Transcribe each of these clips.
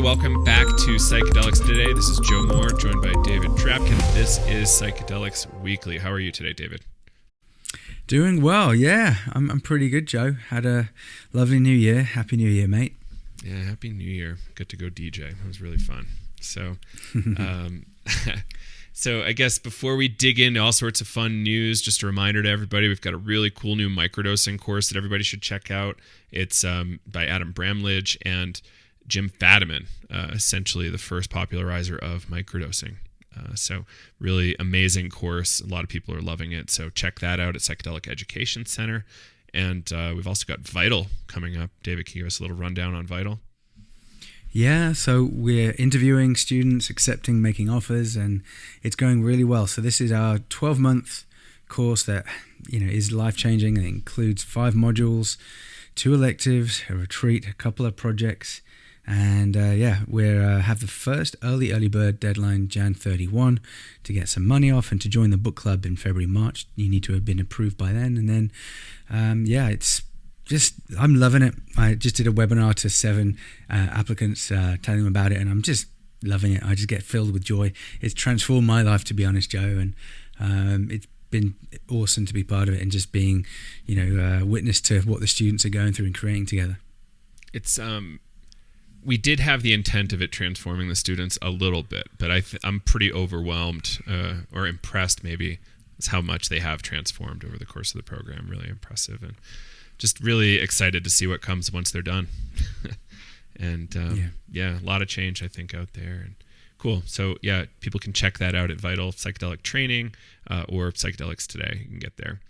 welcome back to Psychedelics Today. This is Joe Moore, joined by David Tryp, and this is Psychedelics Weekly. How are you today, David? Doing well, yeah. I'm pretty good, Joe. Had a lovely New Year. Happy New Year, mate. Yeah, Happy New Year. Good to go DJ. It was really fun. So, so I guess before we dig into all sorts of fun news, just a reminder to everybody, we've got a really cool new microdosing course that everybody should check out. It's by Adam Bramlage and Jim Fadiman, essentially the first popularizer of microdosing. So really amazing course. A lot of people are loving it. So check that out at Psychedelic Education Center. And we've also got Vital coming up. David, can you give us a little rundown on Vital? Yeah, so we're interviewing students, accepting, making offers, and it's going really well. So this is our 12-month course that, is life-changing. It includes 5 modules, 2 electives, a retreat, a couple of projects. And we have the first early bird deadline, Jan 31, to get some money off and to join the book club in February, March. You need to have been approved by then. And then, it's just, I'm loving it. I just did a webinar to 7 applicants telling them about it, and I'm just loving it. I just get filled with joy. It's transformed my life, to be honest, Joe, and it's been awesome to be part of it and just being, witness to what the students are going through and creating together. It's we did have the intent of it transforming the students a little bit, but I'm pretty overwhelmed or impressed, maybe, is how much they have transformed over the course of the program. Really impressive, and just really excited to see what comes once they're done. And a lot of change, I think, out there. And cool. So yeah, people can check that out at Vital Psychedelic Training or Psychedelics Today. You can get there.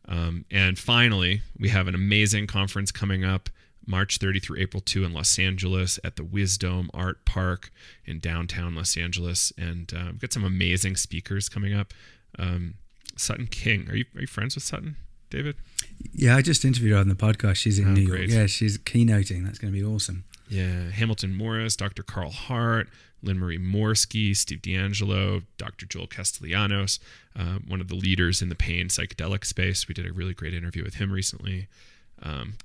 And finally, we have an amazing conference coming up March 30 through April 2 in Los Angeles at the Wisdom Art Park in downtown Los Angeles. And we've got some amazing speakers coming up. Sutton King. Are you friends with Sutton, David? Yeah, I just interviewed her on the podcast. She's in New York. Great. Yeah, she's keynoting. That's going to be awesome. Yeah, Hamilton Morris, Dr. Carl Hart, Lynn Marie Morsky, Steve D'Angelo, Dr. Joel Castellanos, one of the leaders in the pain psychedelic space. We did a really great interview with him recently.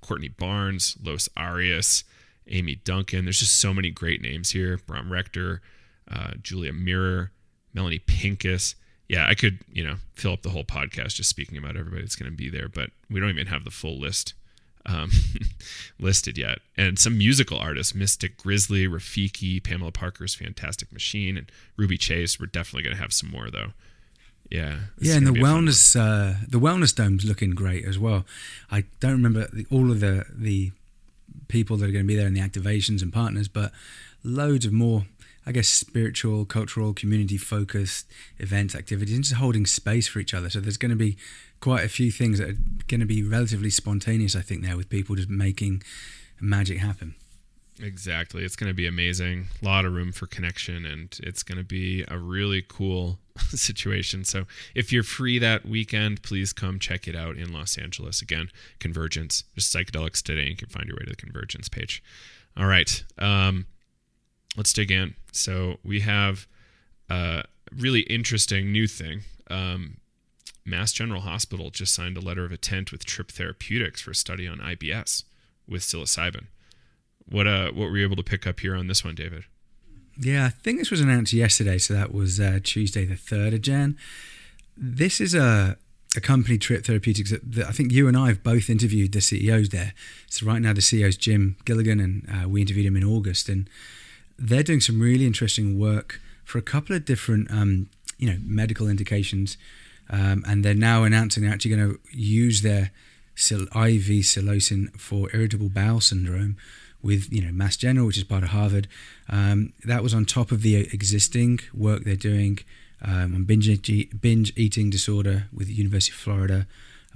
Courtney Barnes, Los Arias, Amy Duncan. There's just so many great names here. Bram Rector, Julia Mirror, Melanie Pincus. Yeah, I could, fill up the whole podcast just speaking about everybody that's going to be there, but we don't even have the full list listed yet. And some musical artists, Mystic Grizzly, Rafiki, Pamela Parker's Fantastic Machine, and Ruby Chase. We're definitely going to have some more, though. Yeah. And the wellness dome's looking great as well. I don't remember all of the people that are going to be there and the activations and partners, but loads of more, I guess, spiritual, cultural, community-focused events, activities, and just holding space for each other. So there's going to be quite a few things that are going to be relatively spontaneous, I think, there, with people just making magic happen. Exactly. It's going to be amazing. A lot of room for connection, and it's going to be a really cool situation. So if you're free that weekend, please come check it out in Los Angeles. Again, Convergence, just Psychedelics Today, and you can find your way to the Convergence page. All right. Let's dig in. So we have a really interesting new thing. Mass General Hospital just signed a letter of intent with Tryp Therapeutics for a study on I.B.S. with psilocybin. What were you able to pick up here on this one, David? Yeah, I think this was announced yesterday, so that was Tuesday the 3rd of Jan. This is a company, Tryp Therapeutics, that I think you and I have both interviewed the CEOs there. So right now the CEO is Jim Gilligan, and we interviewed him in August, and they're doing some really interesting work for a couple of different medical indications, and they're now announcing they're actually going to use their IV psilocyn for Irritable Bowel Syndrome with Mass General, which is part of Harvard. That was on top of the existing work they're doing on binge eating disorder with the University of Florida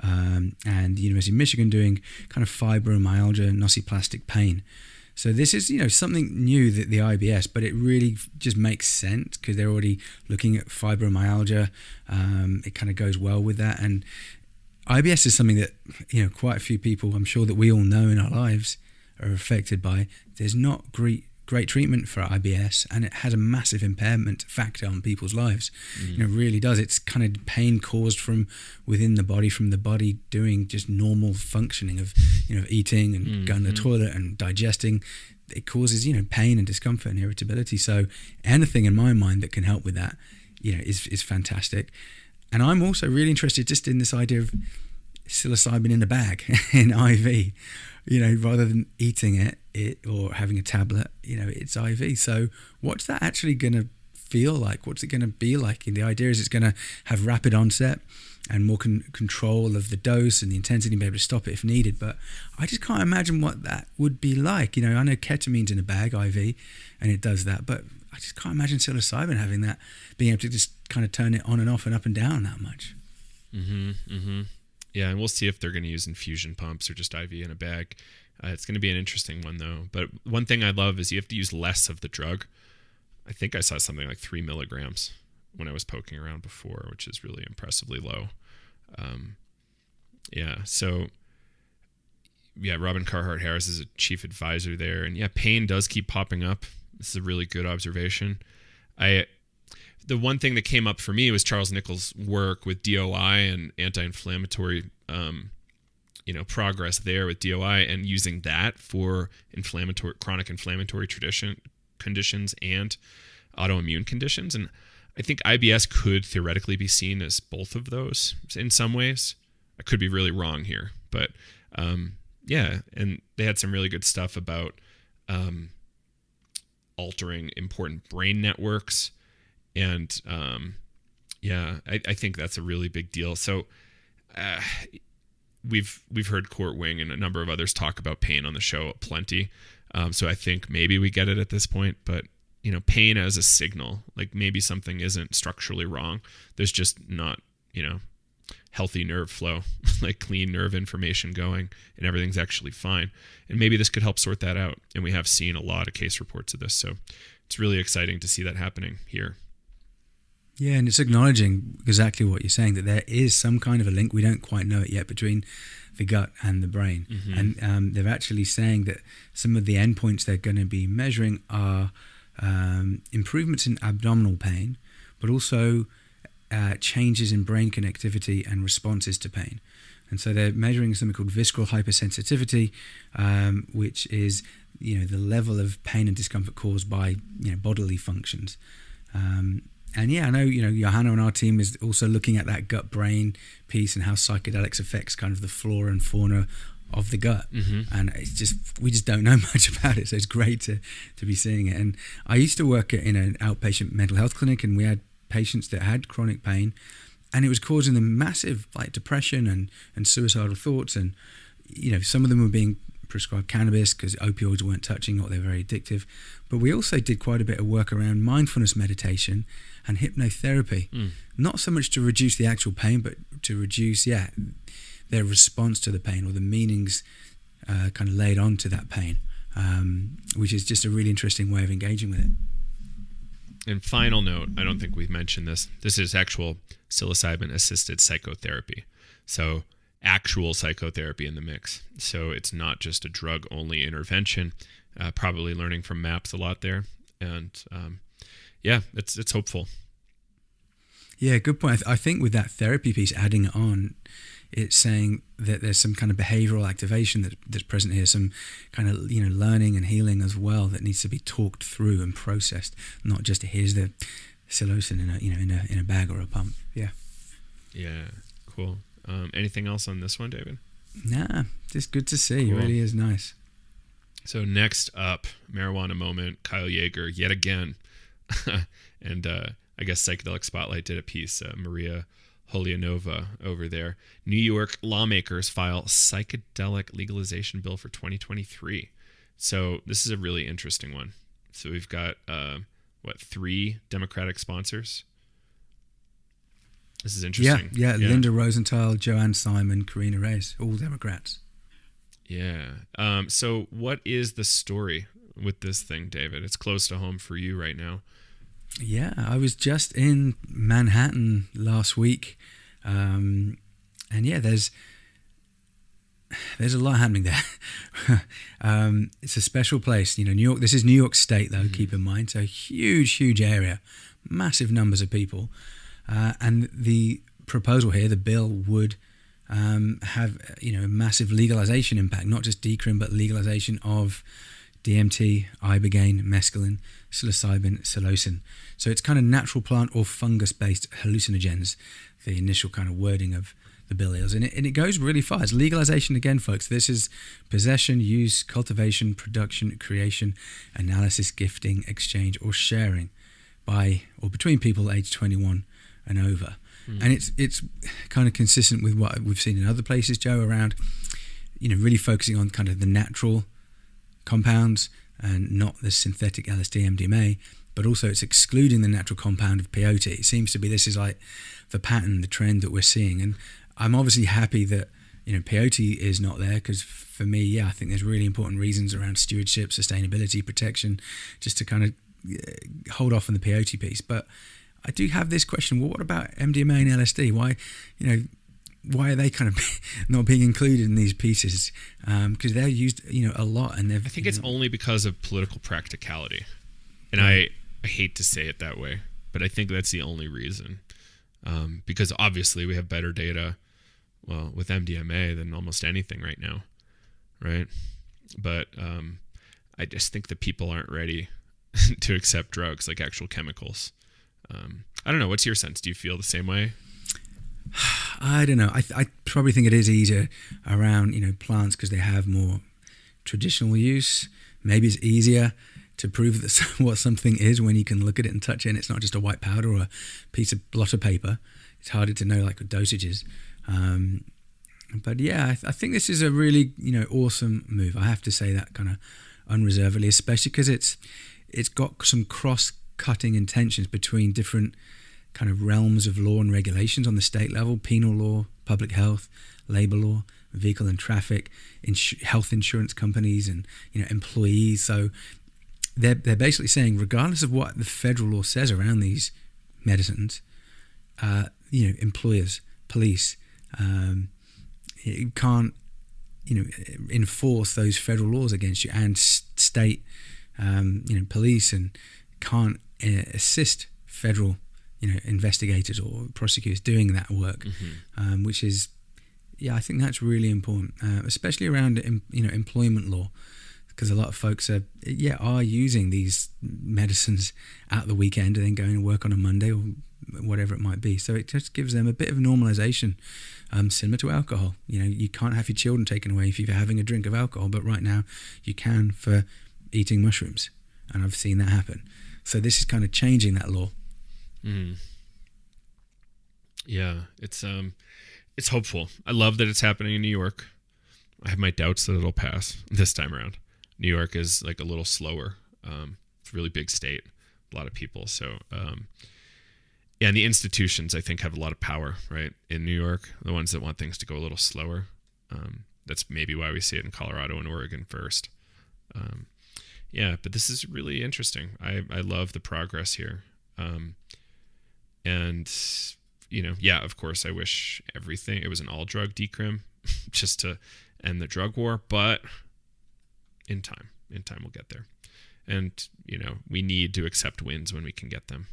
and the University of Michigan, doing kind of fibromyalgia, nociplastic pain. So this is something new, that the I.B.S, but it really just makes sense because they're already looking at fibromyalgia. It kind of goes well with that, and I.B.S is something that quite a few people, I'm sure, that we all know in our lives are affected by. There's not great treatment for I.B.S, and it has a massive impairment factor on people's lives. It really does. It's kind of pain caused from within the body, from the body doing just normal functioning of eating and going to the toilet and digesting. it causes, pain and discomfort and irritability. So anything in my mind that can help with that, is fantastic. And I'm also really interested just in this idea of psilocybin in a bag, in IV, rather than eating it or having a tablet, it's IV. So what's that actually going to feel like? What's it going to be like? And the idea is it's going to have rapid onset and more control of the dose and the intensity, and be able to stop it if needed. But I just can't imagine what that would be like. I know ketamine's in a bag, IV, and it does that, but I just can't imagine psilocybin having that, being able to just kind of turn it on and off and up and down that much. Yeah, and we'll see if they're going to use infusion pumps or just IV in a bag. It's going to be an interesting one, though. But one thing I love is you have to use less of the drug. I think I saw something like 3 milligrams when I was poking around before, which is really impressively low. Robin Carhart Harris is a chief advisor there. And pain does keep popping up. This is a really good observation. The one thing that came up for me was Charles Nichols' work with DOI and anti-inflammatory, progress there with DOI, and using that for chronic inflammatory conditions and autoimmune conditions. And I think I.B.S. could theoretically be seen as both of those in some ways. I could be really wrong here, but and they had some really good stuff about altering important brain networks. And I think that's a really big deal. So we've heard Court Wing and a number of others talk about pain on the show plenty. So I think maybe we get it at this point, but pain as a signal, like maybe something isn't structurally wrong. There's just not, healthy nerve flow, like clean nerve information going, and everything's actually fine. And maybe this could help sort that out. And we have seen a lot of case reports of this. So it's really exciting to see that happening here. Yeah, and it's acknowledging exactly what you're saying, that there is some kind of a link, we don't quite know it yet, between the gut and the brain. And they're actually saying that some of the endpoints they're going to be measuring are improvements in abdominal pain, but also changes in brain connectivity and responses to pain. And so they're measuring something called visceral hypersensitivity, which is the level of pain and discomfort caused by bodily functions. And I know Johanna and our team is also looking at that gut-brain piece and how psychedelics affects kind of the flora and fauna of the gut. And we just don't know much about it, so it's great to be seeing it. And I used to work in an outpatient mental health clinic, and we had patients that had chronic pain, and it was causing them massive depression and suicidal thoughts. And some of them were being prescribed cannabis because opioids weren't touching, or they're very addictive. But we also did quite a bit of work around mindfulness meditation and hypnotherapy, not so much to reduce the actual pain, but to reduce their response to the pain, or the meanings kind of laid onto that pain, which is just a really interesting way of engaging with it. And final note, I don't think we've mentioned this. This is actual psilocybin-assisted psychotherapy. So actual psychotherapy in the mix. So it's not just a drug-only intervention. Probably learning from MAPS a lot there. And it's hopeful. Yeah, good point. I think with that therapy piece, adding it on, it's saying that there's some kind of behavioral activation that's present here, some kind of learning and healing as well that needs to be talked through and processed, not just here's the psilocyn in a bag or a pump. Yeah, cool. Anything else on this one, David? Nah, just good to see. Cool. It really is nice. So next up, marijuana moment, Kyle Yeager yet again, and I guess Psychedelic Spotlight did a piece. Maria Holianova over there. New York lawmakers file psychedelic legalization bill for 2023. So this is a really interesting one. So we've got 3 Democratic sponsors. This is interesting. Yeah. Linda Rosenthal, Joanne Simon, Karina Reyes, all Democrats. Yeah. So what is the story with this thing, David? It's close to home for you right now. Yeah, I was just in Manhattan last week, and there's a lot happening there. It's a special place, New York. This is New York State, though. Keep in mind, so huge area, massive numbers of people, and the proposal here, the bill would have a massive legalization impact, not just decrim, but legalization of DMT, ibogaine, mescaline, psilocybin, psilocyn. So it's kind of natural plant or fungus-based hallucinogens, the initial kind of wording of the bill is. And it goes really far. It's legalization again, folks. This is possession, use, cultivation, production, creation, analysis, gifting, exchange, or sharing by or between people aged 21 and over. And it's kind of consistent with what we've seen in other places, Joe, around, really focusing on kind of the natural compounds and not the synthetic LSD, MDMA, but also it's excluding the natural compound of peyote. It seems to be this is like the pattern, the trend that we're seeing. And I'm obviously happy that, peyote is not there, because for me, I think there's really important reasons around stewardship, sustainability, protection, just to kind of hold off on the peyote piece. But I do have this question. Well, what about MDMA and LSD? Why are they kind of not being included in these pieces? Because they're used, a lot, and they've. I think it's only because of political practicality, and I hate to say it that way, but I think that's the only reason. Because obviously we have better data, with MDMA than almost anything right now, right? But I just think that people aren't ready to accept drugs like actual chemicals. I don't know. What's your sense? Do you feel the same way? I don't know. I probably think it is easier around, plants because they have more traditional use. Maybe it's easier to prove that what something is when you can look at it and touch it and it's not just a white powder or a piece of blotter paper. It's harder to know, like, with dosages. But yeah, I think this is a really, awesome move. I have to say that kind of unreservedly, especially because it's got some cross-cutting intentions between different kind of realms of law and regulations on the state level: penal law, public health, labor law, vehicle and traffic, health insurance companies, and employees. So they're basically saying, regardless of what the federal law says around these medicines, employers, police, you can't enforce those federal laws against you, and state police and can't assist federal investigators or prosecutors doing that work, which is, I think that's really important, especially around employment law, because a lot of folks are using these medicines at the weekend and then going to work on a Monday or whatever it might be. So it just gives them a bit of normalization, similar to alcohol. You can't have your children taken away if you're having a drink of alcohol, but right now you can for eating mushrooms, and I've seen that happen. So this is kind of changing that law. Yeah, it's hopeful. I love that it's happening in New York. I have my doubts that it'll pass this time around. New York is like a little slower. It's a really big state, a lot of people. So, and the institutions, I think, have a lot of power, right? In New York, the ones that want things to go a little slower. That's maybe why we see it in Colorado and Oregon first. But this is really interesting. I love the progress here. And, of course, I wish it was an all drug decrim just to end the drug war, but in time we'll get there. And, we need to accept wins when we can get them.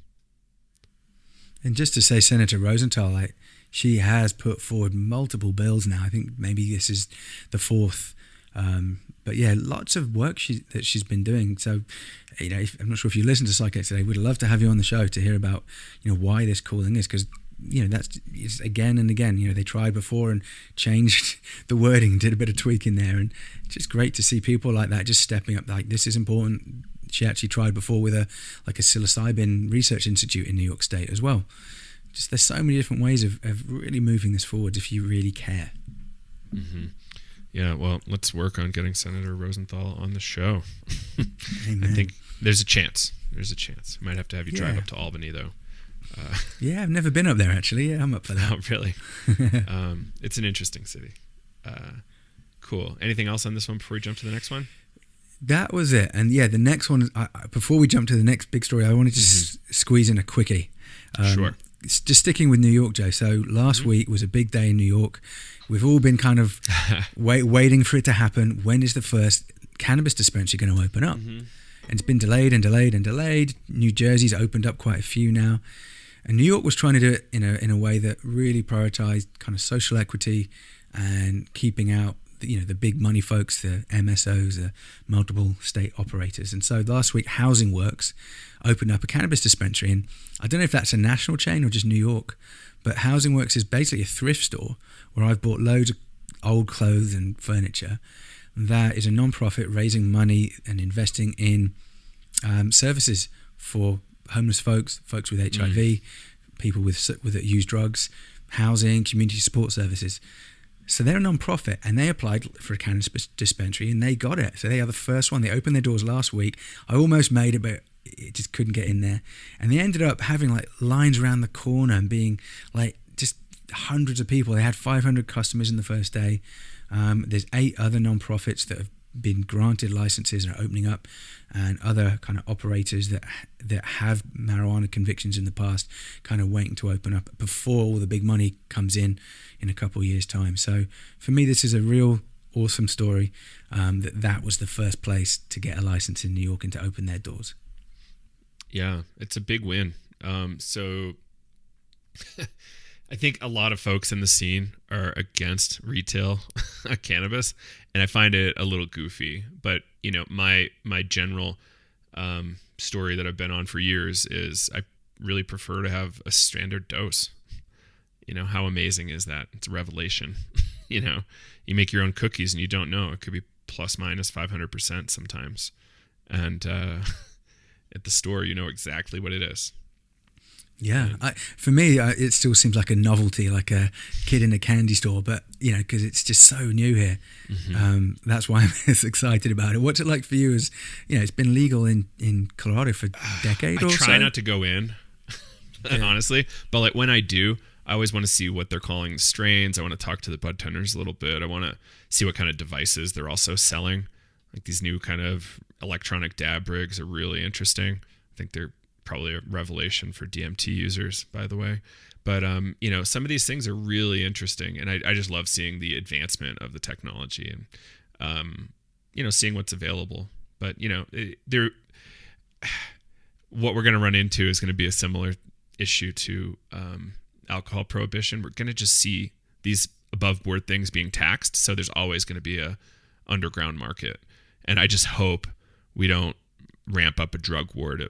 And just to say, Senator Rosenthal, she has put forward multiple bills now. I think maybe this is the fourth. But yeah, lots of work that she's been doing. So, I'm not sure if you listen to Psychedelics today, we'd love to have you on the show to hear about, why this cool thing is, because, it's again and again, they tried before and changed the wording, did a bit of tweaking there. And it's just great to see people like that just stepping up, like, this is important. She actually tried before with a psilocybin research institute in New York State as well. Just there's so many different ways of really moving this forward if you really care. Yeah, well, let's work on getting Senator Rosenthal on the show. I think there's a chance. I might have to have you drive up to Albany, though. I've never been up there, actually. Yeah, I'm up for that. Oh, really? It's an interesting city. Cool. Anything else on this one before we jump to the next one? That was it. And the next one, before we jump to the next big story, I wanted to squeeze in a quickie. Sure. Just sticking with New York, Joe. So last week was a big day in New York. We've all been kind of waiting for it to happen. When is the first cannabis dispensary going to open up? And it's been delayed and delayed and delayed. New Jersey's opened up quite a few now. And New York was trying to do it in a way that really prioritized kind of social equity and keeping out the big money folks, the MSOs, the multiple state operators. And so last week, Housing Works opened up a cannabis dispensary. And I don't know if that's a national chain or just New York, but Housing Works is basically a thrift store where I've bought loads of old clothes and furniture. That is a non-profit raising money and investing in services for homeless folks with HIV, people that use drugs, housing, community support services. So they're a non-profit, and they applied for a cannabis dispensary, and they got it. So they are the first one. They opened their doors last week. I almost made it, but it just couldn't get in there. And they ended up having like lines around the corner and being like just hundreds of people. They had 500 customers in the first day. There's 8 other non-profits that have been granted licenses and are opening up, and other kind of operators that have marijuana convictions in the past kind of waiting to open up before all the big money comes in a couple of years' time. So for me, this is a real awesome story, that was the first place to get a license in New York and to open their doors. Yeah, it's a big win. So I think a lot of folks in the scene are against retail cannabis, and I find it a little goofy. But my general story that I've been on for years is I really prefer to have a standard dose. How amazing is that? It's a revelation. You make your own cookies and you don't know. It could be plus minus 500% sometimes, and at the store you know exactly what it is. Yeah, for me, it still seems like a novelty, like a kid in a candy store, but, because it's just so new here. Mm-hmm. That's why I'm as excited about it. What's it like for you as, it's been legal in Colorado for a decade or so? I try not to go in, honestly, but like when I do, I always want to see what they're calling strains. I want to talk to the bud tenders a little bit. I want to see what kind of devices they're also selling. Like these new kind of electronic dab rigs are really interesting. I think they're probably a revelation for DMT users, by the way. But, some of these things are really interesting. And I just love seeing the advancement of the technology and, seeing what's available. But, what we're going to run into is going to be a similar issue to alcohol prohibition. We're going to just see these above board things being taxed. So there's always going to be a underground market. And I just hope we don't ramp up a drug war to,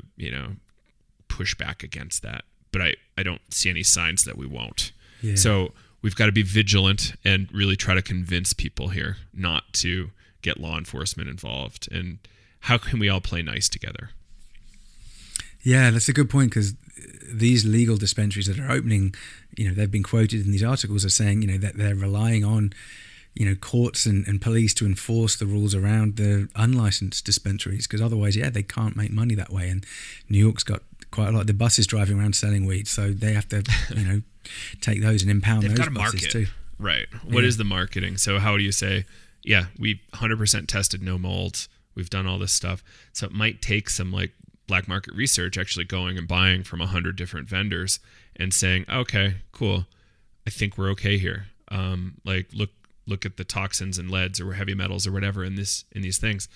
push back against that. But I don't see any signs that we won't. Yeah. So we've got to be vigilant and really try to convince people here not to get law enforcement involved. And how can we all play nice together? Yeah, that's a good point, because these legal dispensaries that are opening, they've been quoted in these articles as saying, that they're relying on, courts and police to enforce the rules around the unlicensed dispensaries, because otherwise, they can't make money that way. And New York's got quite a lot of the buses driving around selling weed, so they have to, take those and impound They've those got to buses market. too. Right. What is the marketing? So how do you say, we 100% tested no molds. We've done all this stuff. So it might take some like black market research, actually going and buying from 100 different vendors and saying, okay, cool, I think we're okay here. Look at the toxins and leads or heavy metals or whatever in these things.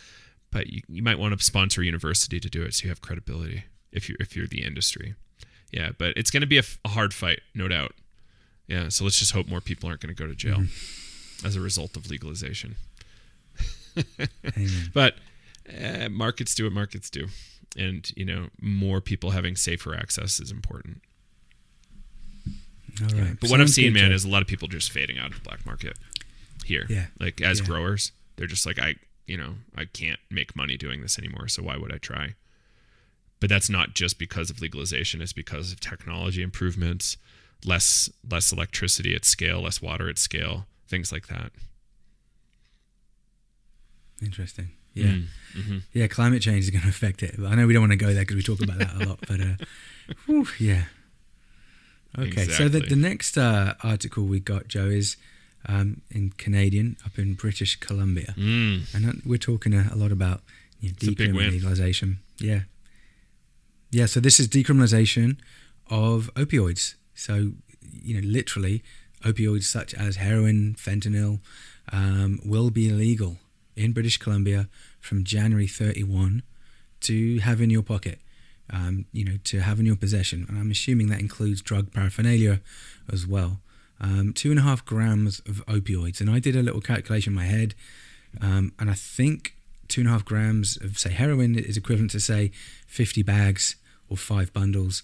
But you might want to sponsor a university to do it so you have credibility if you're the industry. Yeah, but it's going to be a hard fight, no doubt. Yeah, so let's just hope more people aren't going to go to jail as a result of legalization. But markets do what markets do. And, more people having safer access is important. All right. Yeah. But what I've seen, man, is a lot of people just fading out of the black market here. Yeah. Like as growers, they're just like, I can't make money doing this anymore, so why would I try? But that's not just because of legalization. It's because of technology improvements, less electricity at scale, less water at scale, things like that. Interesting. Yeah. Yeah, climate change is going to affect it. I know we don't want to go there because we talk about that a lot, but yeah. Okay, exactly. So the next article we got, Joe, is in Canadian, up in British Columbia. And we're talking a lot about decriminalization. Yeah. Yeah, so this is decriminalization of opioids. So, literally, opioids such as heroin, fentanyl, will be illegal in British Columbia from January 31 to have in your pocket, to have in your possession. And I'm assuming that includes drug paraphernalia as well. 2.5 grams of opioids. And I did a little calculation in my head, and I think 2.5 grams of, say, heroin is equivalent to, say, 50 bags or 5 bundles,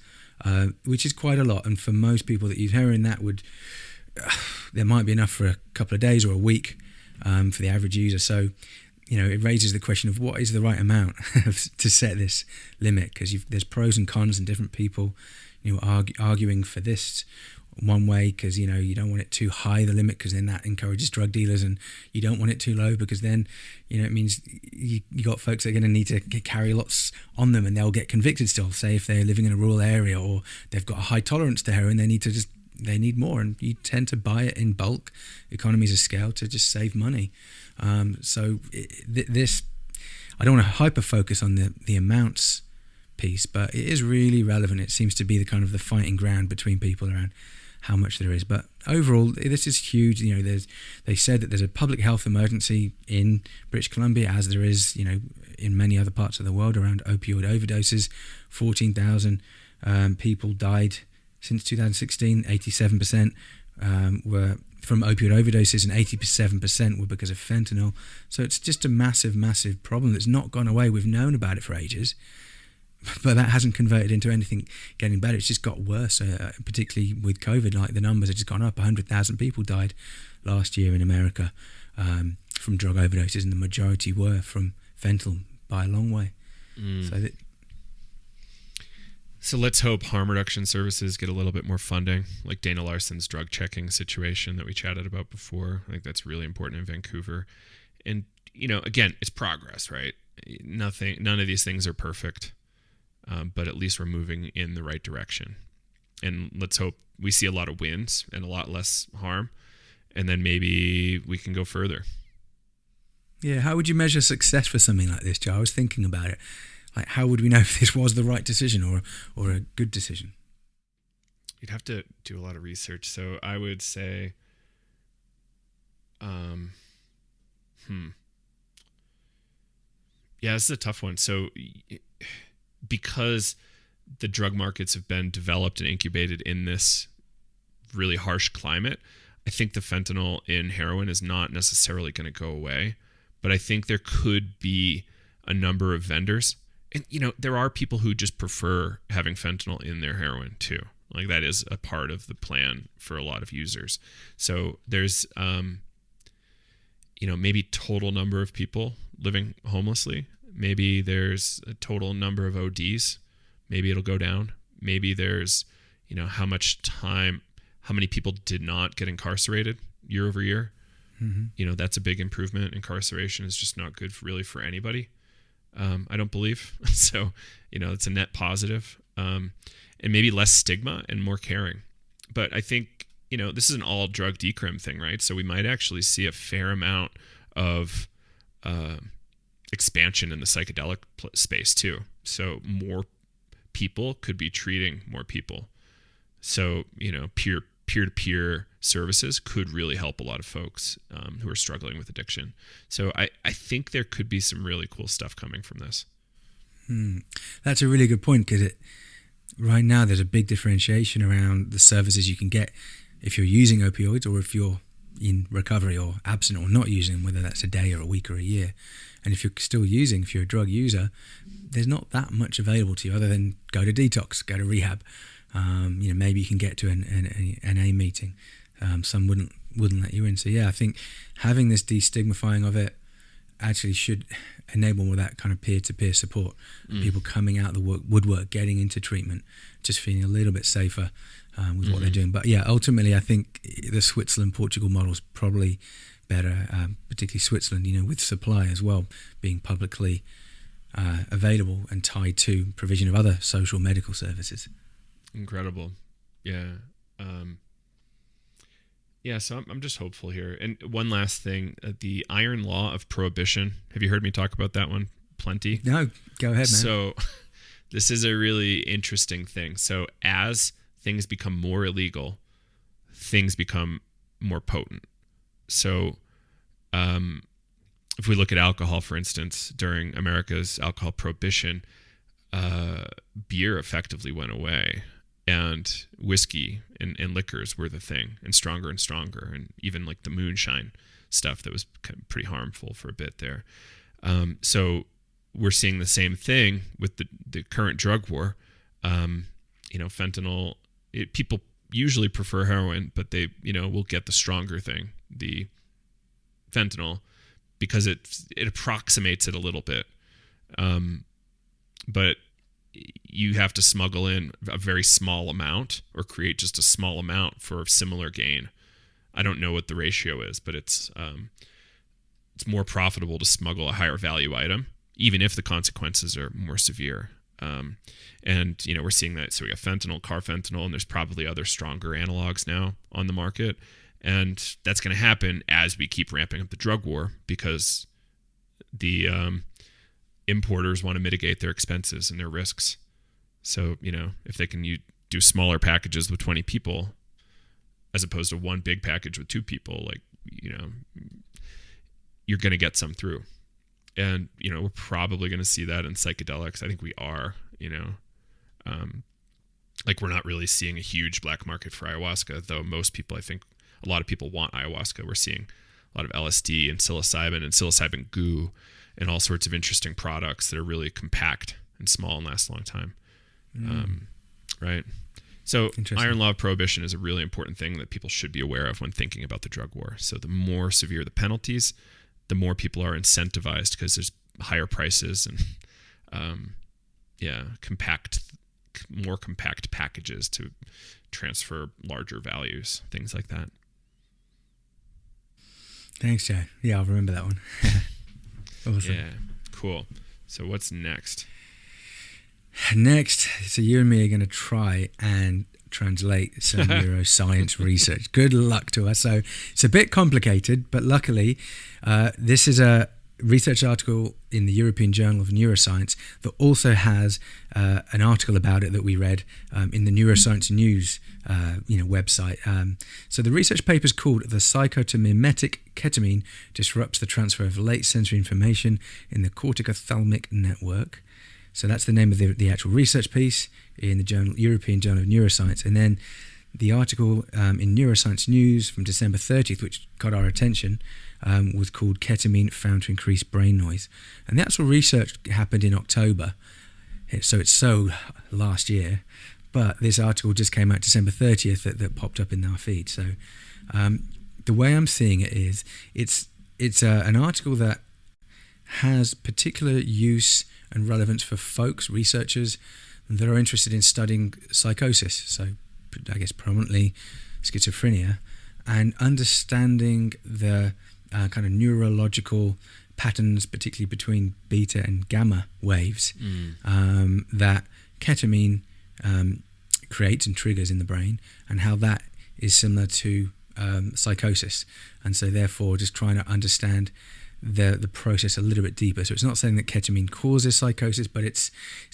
which is quite a lot. And for most people that use heroin, that would there might be enough for a couple of days or a week for the average user. So, it raises the question of what is the right amount to set this limit, because there's pros and cons and different people, arguing for this one way because, you don't want it too high, the limit, because then that encourages drug dealers, and you don't want it too low because then, it means you got folks that are going to need to carry lots on them and they'll get convicted still. Say if they're living in a rural area or they've got a high tolerance to heroin, they need more, and you tend to buy it in bulk, economies of scale, to just save money. This, I don't want to hyper focus on the amounts piece, but it is really relevant. It seems to be the kind of the fighting ground between people around how much there is. But overall, this is huge. They said that there's a public health emergency in British Columbia, as there is, in many other parts of the world, around opioid overdoses. 14,000 people died since 2016. 87% were from opioid overdoses, and 87% were because of fentanyl. So it's just a massive, massive problem that's not gone away. We've known about it for ages, but that hasn't converted into anything getting better. It's just got worse, particularly with COVID. Like, the numbers have just gone up. 100,000 people died last year in America from drug overdoses, and the majority were from fentanyl by a long way. So let's hope harm reduction services get a little bit more funding, like Dana Larson's drug checking situation that we chatted about before. I think that's really important in Vancouver. And, again, it's progress, right? None of these things are perfect, but at least we're moving in the right direction. And let's hope we see a lot of wins and a lot less harm, and then maybe we can go further. Yeah, how would you measure success for something like this, Joe? I was thinking about it. Like, how would we know if this was the right decision or a good decision? You'd have to do a lot of research. So I would say, yeah, this is a tough one. So because the drug markets have been developed and incubated in this really harsh climate, I think the fentanyl in heroin is not necessarily going to go away, but I think there could be a number of vendors. And, there are people who just prefer having fentanyl in their heroin too. Like, that is a part of the plan for a lot of users. So there's, maybe total number of people living homelessly. Maybe there's a total number of ODs. Maybe it'll go down. Maybe there's, how many people did not get incarcerated year over year. Mm-hmm. That's a big improvement. Incarceration is just not good for anybody. I don't believe. So, it's a net positive. And maybe less stigma and more caring. But I think, this is an all drug decrim thing, right? So we might actually see a fair amount of expansion in the psychedelic space too. So more people could be treating more people. So, peer-to-peer services could really help a lot of folks who are struggling with addiction. So I think there could be some really cool stuff coming from this. That's a really good point, because right now there's a big differentiation around the services you can get if you're using opioids or if you're in recovery or absent or not using them, whether that's a day or a week or a year. And if you're still using, if you're a drug user, there's not that much available to you other than go to detox, go to rehab. Maybe you can get to an A meeting. Some wouldn't let you in. So yeah, I think having this destigmatizing of it actually should enable more of that kind of peer-to-peer support. People coming out of the woodwork, getting into treatment, just feeling a little bit safer with what they're doing. But yeah, ultimately, I think the Switzerland-Portugal model is probably better, particularly Switzerland, with supply as well being publicly available and tied to provision of other social medical services. Incredible. Yeah. So I'm just hopeful here. And one last thing, the iron law of prohibition. Have you heard me talk about that one plenty? No, go ahead, man. So this is a really interesting thing. So as things become more illegal, things become more potent. So if we look at alcohol, for instance, during America's alcohol prohibition, beer effectively went away. and whiskey and liquors were the thing, and stronger, and even like the moonshine stuff that was pretty harmful for a bit there. So we're seeing the same thing with the current drug war. Fentanyl, people usually prefer heroin, but they, will get the stronger thing, the fentanyl, because it approximates it a little bit. But you have to smuggle in a very small amount or create just a small amount for similar gain. I don't know what the ratio is, but it's more profitable to smuggle a higher value item, even if the consequences are more severe. And we're seeing that. So we have fentanyl, carfentanil, and there's probably other stronger analogs now on the market. And that's going to happen as we keep ramping up the drug war, because the importers want to mitigate their expenses and their risks. So, if they can do smaller packages with 20 people as opposed to one big package with 2 people, you're going to get some through. And, we're probably going to see that in psychedelics. I think we are, we're not really seeing a huge black market for ayahuasca, though most people, I think a lot of people want ayahuasca. We're seeing a lot of LSD and psilocybin goo and all sorts of interesting products that are really compact and small and last a long time. Right. So iron law of prohibition is a really important thing that people should be aware of when thinking about the drug war. So the more severe the penalties, the more people are incentivized, because there's higher prices and more compact packages to transfer larger values, things like that. Thanks, Joe. Yeah, I'll remember that one. Awesome. Yeah, cool. So what's next? Next, so you and me are going to try and translate some neuroscience research. Good luck to us. So it's a bit complicated, but luckily this is a research article in the European Journal of Neuroscience that also has an article about it that we read in the Neuroscience News website. So the research paper is called "The Psychotomimetic Ketamine Disrupts the Transfer of Late Sensory Information in the Corticothalamic Network." So that's the name of the actual research piece in the European Journal of Neuroscience. And then the article in Neuroscience News from December 30th, which got our attention, was called "Ketamine Found to Increase Brain Noise." And the actual research happened in October. So it's last year. But this article just came out December 30th that popped up in our feed. So the way I'm seeing it is it's an article that has particular use and relevance for folks, researchers that are interested in studying psychosis, so I guess prominently schizophrenia, and understanding the kind of neurological patterns, particularly between beta and gamma waves, that ketamine creates and triggers in the brain, and how that is similar to psychosis. And so therefore just trying to understand the process a little bit deeper. So it's not saying that ketamine causes psychosis, but it's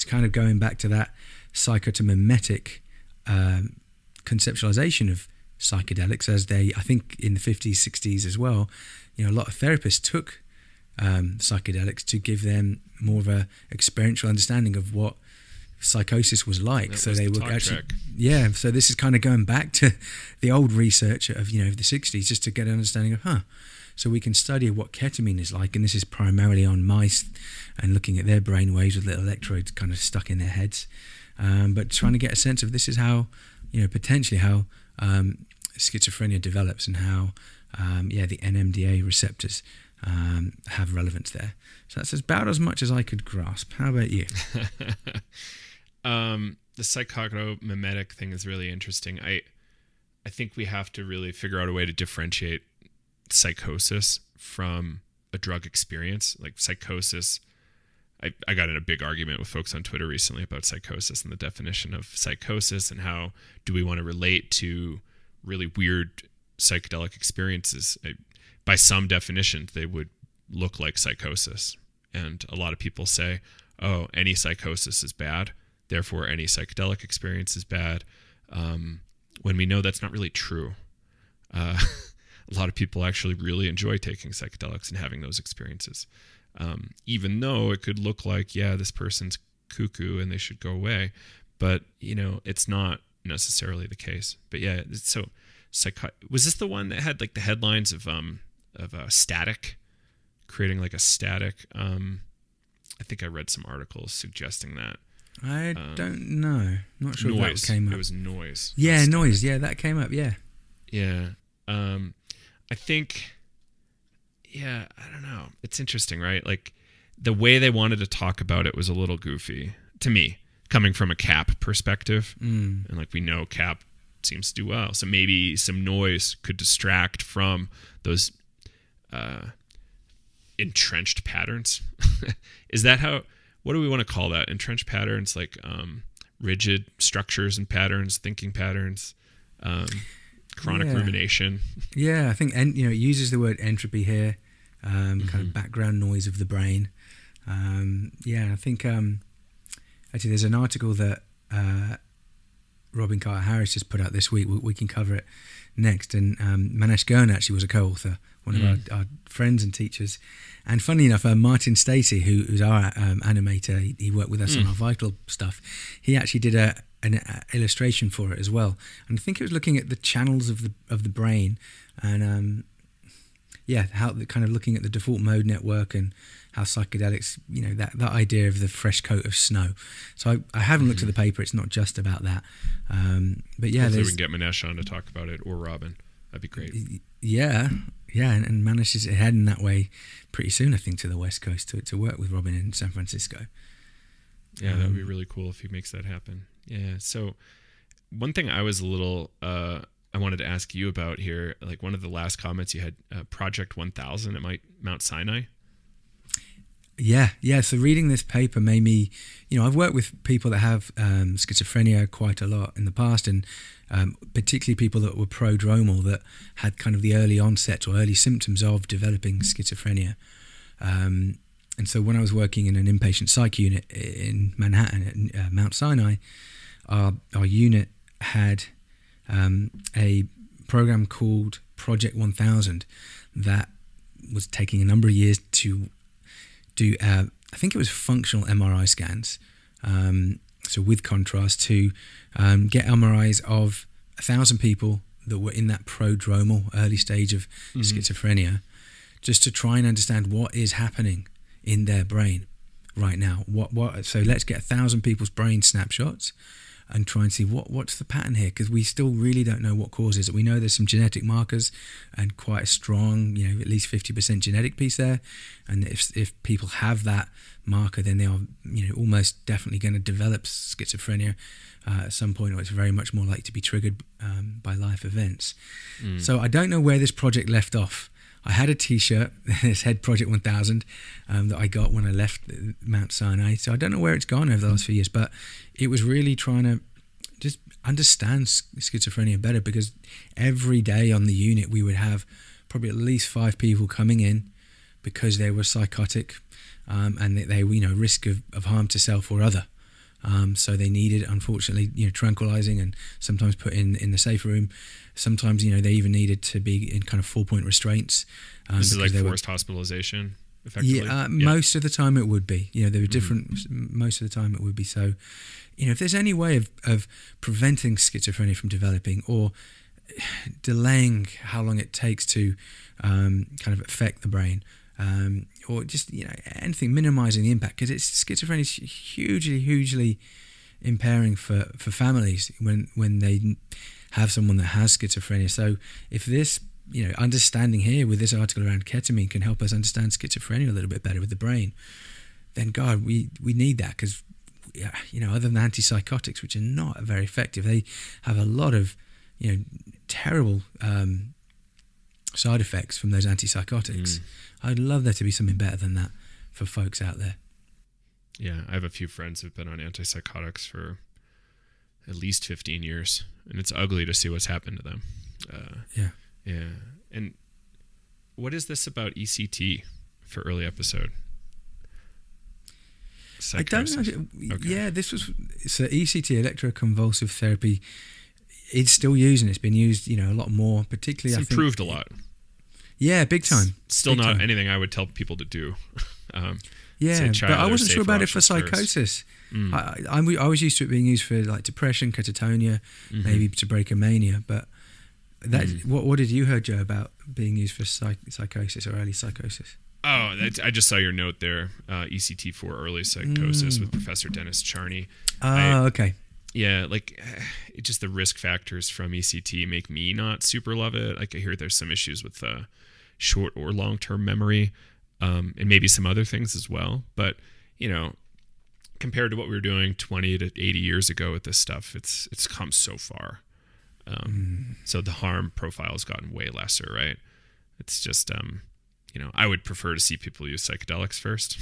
kind of going back to that psychotomimetic conceptualization of psychedelics, as I think in the 50s, 60s as well, a lot of therapists took psychedelics to give them more of a experiential understanding of what psychosis was like. That so was they the were talk actually track. So this is kind of going back to the old research of the 60s, just to get an understanding of so we can study what ketamine is like, and this is primarily on mice and looking at their brain waves with little electrodes kind of stuck in their heads, but trying to get a sense of this is how potentially how schizophrenia develops, and how the NMDA receptors have relevance there. So that's about as much as I could grasp. How about you? The psychotomimetic thing is really interesting. I think we have to really figure out a way to differentiate psychosis from a drug experience. Like psychosis, I got in a big argument with folks on Twitter recently about psychosis and the definition of psychosis, and how do we want to relate to really weird psychedelic experiences. By some definitions, they would look like psychosis. And a lot of people say, any psychosis is bad, therefore any psychedelic experience is bad, when we know that's not really true. A lot of people actually really enjoy taking psychedelics and having those experiences, even though it could look like, this person's cuckoo and they should go away. But, it's not necessarily the case. But yeah, so was this the one that had like the headlines of static, creating like a static? I think I read some articles suggesting that. I don't know. Not sure noise. That came up. It was noise. Yeah, noise. Yeah, that came up. Yeah. Yeah. I think. Yeah, I don't know. It's interesting, right? Like the way they wanted to talk about it was a little goofy to me, coming from a CAP perspective. And like we know CAP seems to do well. So maybe some noise could distract from those entrenched patterns. Is that what do we want to call that? Entrenched patterns, like rigid structures and patterns, thinking patterns, chronic rumination. Yeah, I think it uses the word entropy here, kind of background noise of the brain. I think actually there's an article that Robin Carter Harris just put out this week. We can cover it next. And Manesh Gurn actually was a co-author, one of our friends and teachers. And funny enough, Martin Stacey, who's our animator, he worked with us on our Vital stuff. He actually did an illustration for it as well. And I think it was looking at the channels of the brain, and how kind of looking at the default mode network and how psychedelics, that idea of the fresh coat of snow. So I haven't looked at the paper. It's not just about that. But yeah, hopefully we can get Manesh on to talk about it, or Robin. That'd be great. Yeah, and Manesh is heading that way pretty soon, I think, to the West Coast to work with Robin in San Francisco. Yeah, that would be really cool if he makes that happen. Yeah. So one thing I was a little I wanted to ask you about here, like one of the last comments you had, Project 1000 at Mount Sinai. Yeah. So reading this paper made me, I've worked with people that have schizophrenia quite a lot in the past, and particularly people that were prodromal, that had kind of the early onset or early symptoms of developing schizophrenia. And so when I was working in an inpatient psych unit in Manhattan at Mount Sinai, our unit had a program called Project 1000 that was taking a number of years to do, I think it was functional MRI scans, so with contrast, to get MRIs of 1,000 people that were in that prodromal early stage of schizophrenia, just to try and understand what is happening in their brain right now. So let's get 1,000 people's brain snapshots and try and see what's the pattern here, because we still really don't know what causes it. We know there's some genetic markers and quite a strong, at least 50% genetic piece there. And if people have that marker, then they are, almost definitely going to develop schizophrenia at some point, or it's very much more likely to be triggered by life events. So I don't know where this project left off. I had a T-shirt that said Project 1000 that I got when I left Mount Sinai. So I don't know where it's gone over the last few years, but it was really trying to just understand schizophrenia better, because every day on the unit we would have probably at least 5 people coming in because they were psychotic, and they were, risk of harm to self or other. So they needed, unfortunately, tranquilizing, and sometimes put in the safe room. Sometimes, they even needed to be in kind of 4-point restraints. This is like forced hospitalization, effectively? Yeah, most of the time it would be. There were different, most of the time it would be. So, if there's any way of preventing schizophrenia from developing, or delaying how long it takes to kind of affect the brain, or just anything, minimizing the impact, because schizophrenia is hugely impairing for families when they have someone that has schizophrenia. So if this understanding here with this article around ketamine can help us understand schizophrenia a little bit better with the brain, then God, we need that, because other than antipsychotics, which are not very effective, they have a lot of terrible side effects from those antipsychotics. I'd love there to be something better than that for folks out there. Yeah, I have a few friends who've been on antipsychotics for at least 15 years, and it's ugly to see what's happened to them. Yeah. And what is this about ECT for early episode? Psychosis. I don't know. Okay. Yeah, this was, so ECT, electroconvulsive therapy, it's still used, and it's been used, a lot more, particularly, it's improved a lot. Yeah, big time. Still big not time. anything I would tell people to do. Yeah, but I wasn't sure about it for psychosis. I was used to it being used for like depression, catatonia, maybe to break a mania. But that what did you heard, Joe, about being used for psychosis or early psychosis? Oh, I just saw your note there. ECT for early psychosis with Professor Dennis Charney. Okay. Yeah, like just the risk factors from ECT make me not super love it. Like I hear there's some issues with short or long-term memory, and maybe some other things as well. But compared to what we were doing 20 to 80 years ago with this stuff, it's come so far. So the harm profile has gotten way lesser, right? It's just I would prefer to see people use psychedelics first,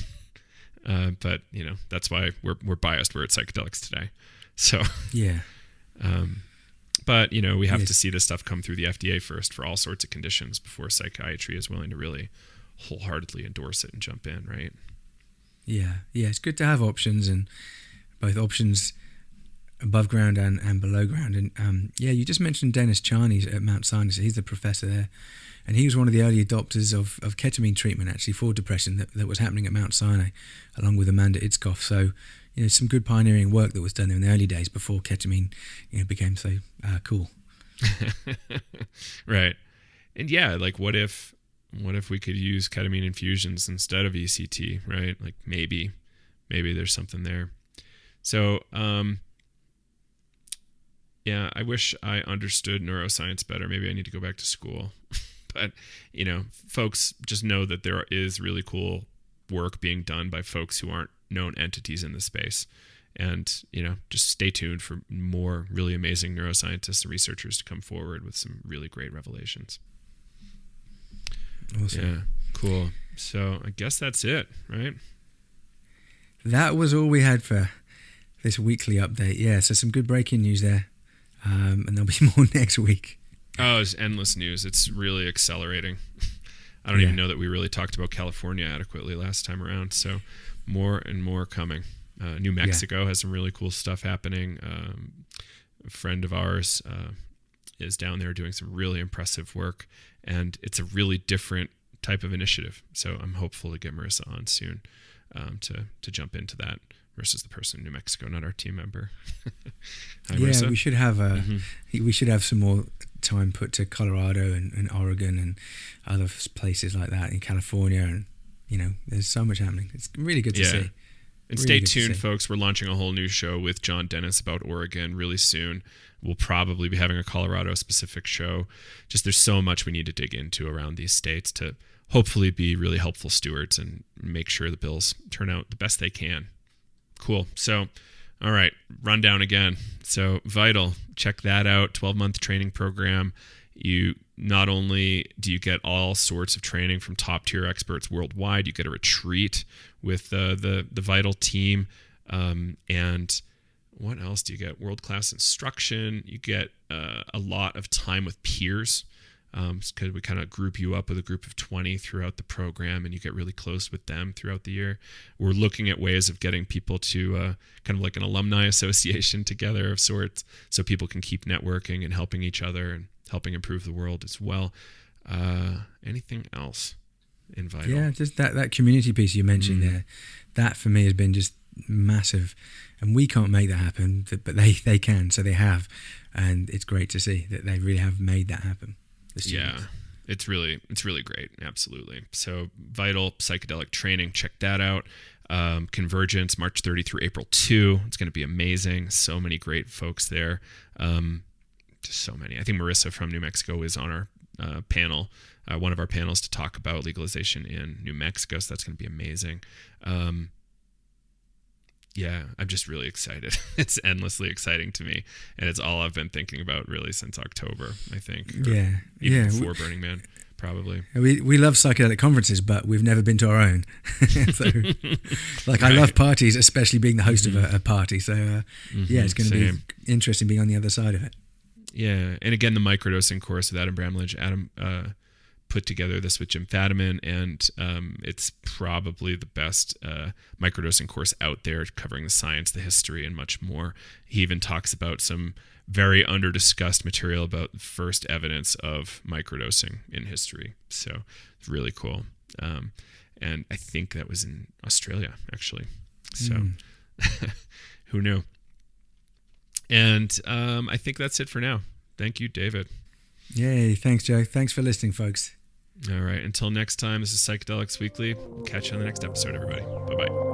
but that's why we're biased. We're at Psychedelics today, so yeah. But we have to see this stuff come through the FDA first for all sorts of conditions before psychiatry is willing to really wholeheartedly endorse it and jump in, right? Yeah, it's good to have options, and both options above ground and below ground. And you just mentioned Dennis Charney at Mount Sinai. So he's the professor there. And he was one of the early adopters of ketamine treatment, actually, for depression that was happening at Mount Sinai, along with Amanda Itzkoff. So, some good pioneering work that was done in the early days before ketamine became so cool. Right. And yeah, like what if we could use ketamine infusions instead of ECT, right? Like maybe there's something there. So, I wish I understood neuroscience better. Maybe I need to go back to school. But, folks just know that there is really cool work being done by folks who aren't known entities in the space. And, just stay tuned for more really amazing neuroscientists and researchers to come forward with some really great revelations. Awesome. Yeah, cool. So I guess that's it, right? That was all we had for this weekly update. Yeah, so some good breaking news there. And there'll be more next week. Oh, it's endless news. It's really accelerating. I don't even know that we really talked about California adequately last time around. So more and more coming. New Mexico has some really cool stuff happening. A friend of ours is down there doing some really impressive work. And it's a really different type of initiative. So I'm hopeful to get Marissa on soon to jump into that. Versus the person in New Mexico, not our team member. Hi, Marissa. We should have we should have some more time put to Colorado and Oregon and other places like that in California, and there's so much happening. It's really good to see. And stay tuned, folks. We're launching a whole new show with John Dennis about Oregon really soon. We'll probably be having a Colorado specific show. Just there's so much we need to dig into around these states to hopefully be really helpful stewards and make sure the bills turn out the best they can. Cool. So, all right, rundown again. So Vital, check that out. 12-month training program. You not only do you get all sorts of training from top tier experts worldwide, you get a retreat with the Vital team. And what else do you get? World-class instruction. You get a lot of time with peers. Because we kind of group you up with a group of 20 throughout the program, and you get really close with them throughout the year. We're looking at ways of getting people to kind of like an alumni association together of sorts, so people can keep networking and helping each other and helping improve the world as well. Anything else in Vital? Yeah, just that community piece you mentioned there. That for me has been just massive, and we can't make that happen, but they can, so they have, and it's great to see that they really have made that happen. Yeah, it's really great. Absolutely. So Vital Psychedelic training, check that out. Convergence, March 30 through April 2. It's going to be amazing. So many great folks there. Just so many. I think Marissa from New Mexico is on our panel, one of our panels to talk about legalization in New Mexico. So that's going to be amazing. Yeah, I'm just really excited. It's endlessly exciting to me. And it's all I've been thinking about really since October, I think. Even before Burning Man, probably. We love psychedelic conferences, but we've never been to our own. So, I love parties, especially being the host of a party. So, it's going to be interesting being on the other side of it. Yeah. And again, the microdosing course with Adam Bramlage. Adam put together this with Jim Fadiman, and it's probably the best microdosing course out there, covering the science, the history, and much more. He even talks about some very under-discussed material about the first evidence of microdosing in history. So it's really cool. And I think that was in Australia, actually. So Who knew? And I think that's it for now. Thank you, David. Yay. Thanks, Joe. Thanks for listening, folks. All right. Until next time, this is Psychedelics Weekly. Catch you on the next episode, everybody. Bye-bye.